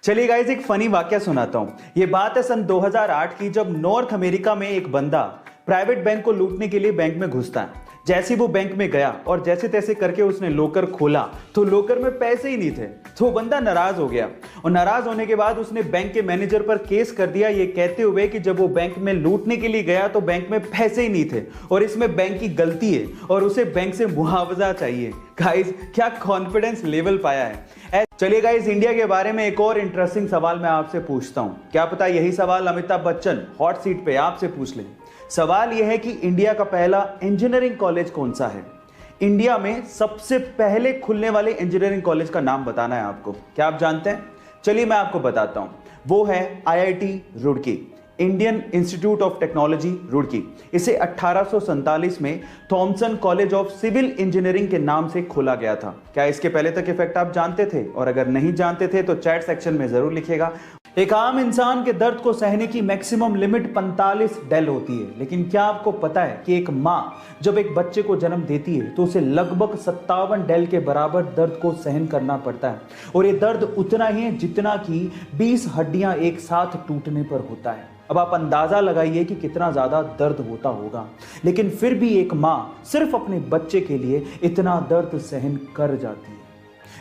चलिए गाइस, एक फनी वाकया सुनाता हूं। ये बात है सन 2008 की, जब नॉर्थ अमेरिका में एक बंदा प्राइवेट बैंक को लूटने के लिए बैंक में घुसता है। जैसे वो बैंक में गया और जैसे तैसे करके उसने लॉकर खोला तो लॉकर में पैसे ही नहीं थे। तो बंदा नाराज हो गया और नाराज होने के बाद उसने बैंक के मैनेजर पर केस कर दिया, ये कहते हुए कि जब वो बैंक में लूटने के लिए गया तो बैंक में पैसे ही नहीं थे और इसमें बैंक की गलती है और उसे बैंक से मुआवजा चाहिए। गाइस, क्या कॉन्फिडेंस लेवल पाया है। चलिए गाइस, इंडिया के बारे में एक और इंटरेस्टिंग सवाल मैं आपसे पूछता हूं। क्या पता यही सवाल अमिताभ बच्चन हॉट सीट पे आपसे पूछ ले। सवाल यह है कि इंडिया का पहला इंजीनियरिंग कॉलेज कौन सा है। इंडिया में सबसे पहले खुलने वाले इंजीनियरिंग कॉलेज का नाम बताना है आपको। क्या आप जानते हैं? चलिए मैं आपको बताता हूं। वो है IIT Roorkee, Indian Institute of Technology Roorkee. इसे 1847 में Thomson College of Civil Engineering के नाम से खोला गया था। क्या इसके पहले तक इफेक्ट आप जानते थे? और अगर नहीं जानते थे तो चैट सेक्शन में जरूर लिखिएगा। एक आम इंसान के दर्द को सहने की मैक्सिमम लिमिट 45 डेल होती है, लेकिन क्या आपको पता है कि एक मां जब एक बच्चे को जन्म देती है तो उसे लगभग 57 डेल के बराबर दर्द को सहन करना पड़ता है। और ये दर्द उतना ही है जितना कि 20 हड्डियां एक साथ टूटने पर होता है। अब आप अंदाजा लगाइए कि कितना ज्यादा दर्द होता होगा, लेकिन फिर भी एक मां सिर्फ अपने बच्चे के लिए इतना दर्द सहन कर जाती है।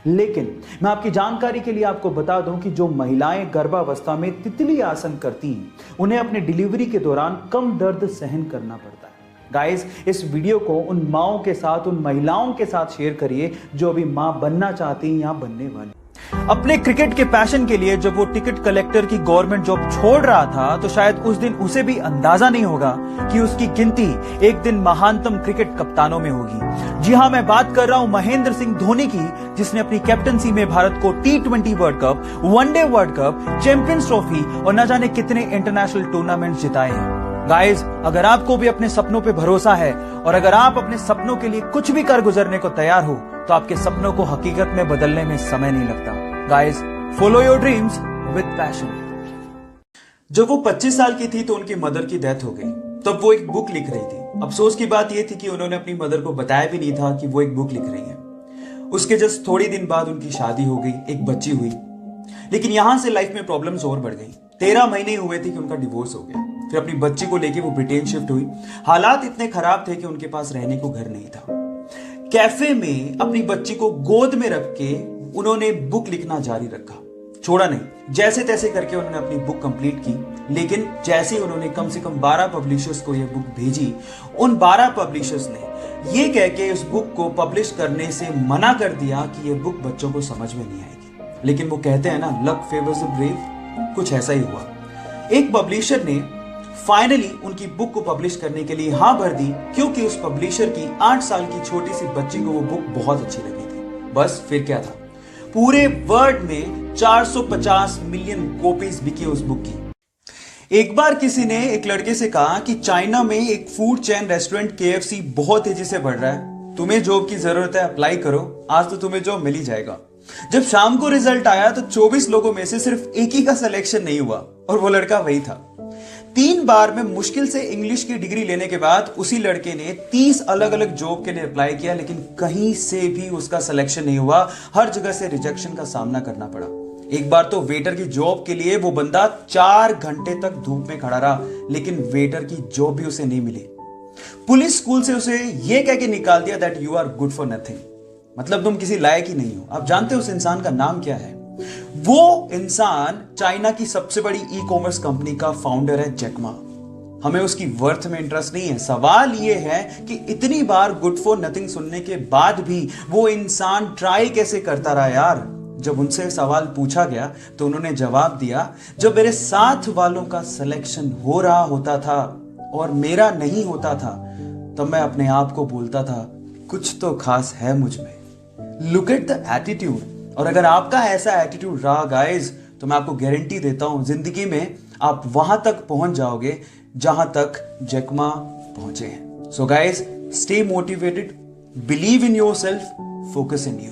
लेकिन मैं आपकी जानकारी के लिए आपको बता दूं कि जो महिलाएं गर्भावस्था में तितली आसन करती हैं, उन्हें अपने डिलीवरी के दौरान कम दर्द सहन करना पड़ता है। गाइस, इस वीडियो को उन माओं के साथ, उन महिलाओं के साथ शेयर करिए जो अभी मां बनना चाहती हैं या बनने वाली। अपने क्रिकेट के पैशन के लिए जब वो टिकट कलेक्टर की गवर्नमेंट जॉब छोड़ रहा था तो शायद उस दिन उसे भी अंदाजा नहीं होगा कि उसकी गिनती एक दिन महानतम क्रिकेट कप्तानों में होगी। जी हां, मैं बात कर रहा हूं महेंद्र सिंह धोनी की, जिसने अपनी कैप्टनसी में भारत को T20 world cup, one day world cup, champions trophy और न जाने कितने इंटरनेशनल टूर्नामेंट जिताए हैं। गाइस, अगर आपको भी अपने सपनों पे भरोसा है और अगर आप अपने सपनों के लिए कुछ भी कर गुजरने को तैयार हो तो आपके सपनों को हकीकत में बदलने में समय नहीं लगता। Guys, follow your dreams with passion. जब वो 25 साल की थी तो उनकी मदर की डेथ हो गई। तब वो एक बुक लिख रही थी। अफसोस की बात यह थी कि उन्होंने अपनी मदर को बताया भी नहीं था कि वो एक बुक लिख रही है। उसके जस्ट थोड़ी दिन बाद उनकी शादी हो गई, एक बच्ची हुई। लेकिन यहां से लाइफ में प्रॉब्लम्स और बढ़ गई। 13 महीने हुए थे कि उनका डिवोर्स हो गया। फिर अपनी बच्ची को लेके वो ब्रिटेन शिफ्ट हुई। हालात इतने खराब थे कि उनके पास रहने को घर नहीं था। कैफे में अपनी बच्ची को गोद में रख के उन्होंने बुक लिखना जारी रखा, छोड़ा नहीं। जैसे तैसे करके उन्होंने अपनी बुक कंप्लीट की। लेकिन जैसे उन्होंने कम से कम 12 पब्लिशर्स को यह बुक भेजी, उन 12 पब्लिशर्स ने ये कह के उस बुक को पब्लिश करने से मना कर दिया कि यह बुक बच्चों को समझ में नहीं आएगी। लेकिन वो कहते हैं ना, लक फेवर्स द ब्रेव, कुछ ऐसा ही हुआ। एक पब्लिशर ने फाइनली उनकी बुक को पब्लिश करने के लिए हाँ भर दी, क्योंकि उस पब्लिशर की 8 साल की छोटी सी बच्ची को वो बुक बहुत अच्छी लगी थी। बस फिर क्या था, पूरे वर्ल्ड में 450 मिलियन कॉपीज बिकी उस बुक की। एक बार किसी ने एक लड़के से कहा कि चाइना में एक फूड चेन रेस्टोरेंट KFC बहुत तेजी से बढ़ रहा है, तुम्हें जॉब की जरूरत है, अप्लाई करो, आज तो तुम्हें जॉब मिल ही जाएगा। जब शाम को रिजल्ट आया तो 24 लोगों में से सिर्फ एक ही का सिलेक्शन नहीं हुआ और वो लड़का वही था। 3 बार में मुश्किल से इंग्लिश की डिग्री लेने के बाद उसी लड़के ने 30 अलग अलग जॉब के लिए अप्लाई किया, लेकिन कहीं से भी उसका सिलेक्शन नहीं हुआ। हर जगह से रिजेक्शन का सामना करना पड़ा। एक बार तो वेटर की जॉब के लिए वो बंदा 4 घंटे तक धूप में खड़ा रहा, लेकिन वेटर की जॉब भी उसे नहीं मिली। पुलिस स्कूल से उसे यह कह के निकाल दिया that you are good for nothing, मतलब तुम किसी लायक ही नहीं हो। आप जानते हो उस इंसान का नाम क्या है? वो इंसान चाइना की सबसे बड़ी ई-कॉमर्स कंपनी का फाउंडर है, जैक मा। हमें उसकी वर्थ में इंटरेस्ट नहीं है। सवाल यह है कि इतनी बार गुड फॉर नथिंग सुनने के बाद भी वो इंसान ट्राई कैसे करता रहा यार। जब उनसे सवाल पूछा गया तो उन्होंने जवाब दिया, जब मेरे साथ वालों का सिलेक्शन हो रहा होता था और मेरा नहीं होता था, तब मैं अपने आप को बोलता था कुछ तो खास है मुझ में। Look at the attitude. और अगर आपका ऐसा एटीट्यूड रहा गाइस, तो मैं आपको गारंटी देता हूं जिंदगी में आप वहां तक पहुंच जाओगे जहां तक जैक मा पहुंचे हैं। So guys, stay motivated, believe in yourself, focus in you.